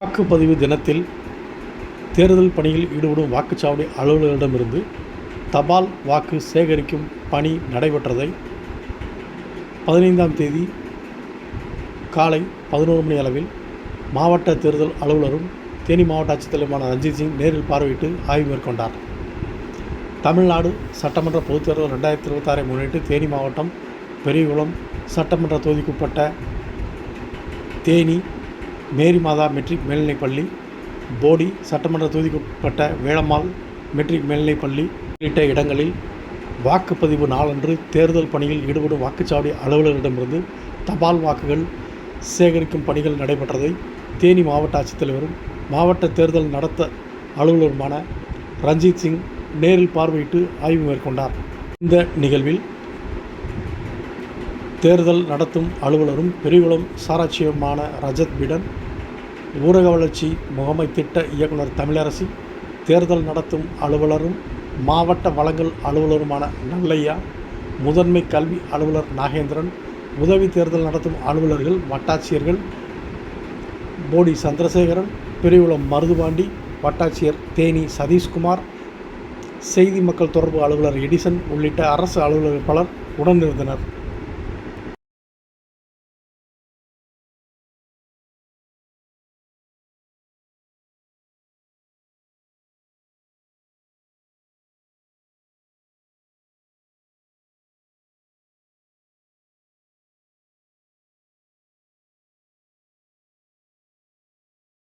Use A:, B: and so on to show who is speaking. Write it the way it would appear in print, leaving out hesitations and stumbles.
A: வாக்குப்பதிவு தினத்தில் தேர்தல் பணியில் ஈடுபடும் வாக்குச்சாவடி அலுவலர்களிடமிருந்து தபால் வாக்கு சேகரிக்கும் பணி நடைபெற்றதை 15ஆம் தேதி காலை 11 மணி அளவில் மாவட்ட தேர்தல் அலுவலரும் தேனி மாவட்ட ஆட்சித்தலைவருமான ரஞ்சித் சிங் நேரில் பார்வையிட்டு ஆய்வு மேற்கொண்டார். தமிழ்நாடு சட்டமன்ற பொதுத் தேர்தல் 2026 முன்னிட்டு தேனி மாவட்டம் பெரியகுளம் சட்டமன்ற தொகுதிக்குட்பட்ட தேனி மேரி மாதா மெட்ரிக் மேல்நிலைப்பள்ளி, போடி சட்டமன்ற தொகுதிக்குட்பட்ட வேளம்மாள் மெட்ரிக் மேல்நிலைப்பள்ளி உள்ளிட்ட இடங்களில் வாக்குப்பதிவு நாளன்று தேர்தல் பணியில் ஈடுபடும் வாக்குச்சாவடி அலுவலர்களிடமிருந்து தபால் வாக்குகள் சேகரிக்கும் பணிகள் நடைபெற்றதை தேனி மாவட்ட ஆட்சித்தலைவரும் மாவட்ட தேர்தல் நடத்த அலுவலருமான ரஞ்சித் சிங் நேரில் பார்வையிட்டு ஆய்வு மேற்கொண்டார். இந்த நிகழ்வில் தேர்தல் நடத்தும் அலுவலரும் பெரியகுளம் சாராட்சியருமான ரஜத் பிடன், ஊரக வளர்ச்சி முகமை திட்ட இயக்குனர் தமிழரசி, தேர்தல் நடத்தும் அலுவலரும் மாவட்ட வழங்கல் அலுவலருமான நல்லையா, முதன்மை கல்வி அலுவலர் நாகேந்திரன், உதவி தேர்தல் நடத்தும் அலுவலர்கள் வட்டாட்சியர்கள் போடி சந்திரசேகரன், பெரியகுளம் மருதுபாண்டி, வட்டாட்சியர் தேனி சதீஷ்குமார், செய்தி மக்கள் தொடர்பு அலுவலர் எடிசன் உள்ளிட்ட அரசு அலுவலர்கள் பலர் உடனிருந்தனர்.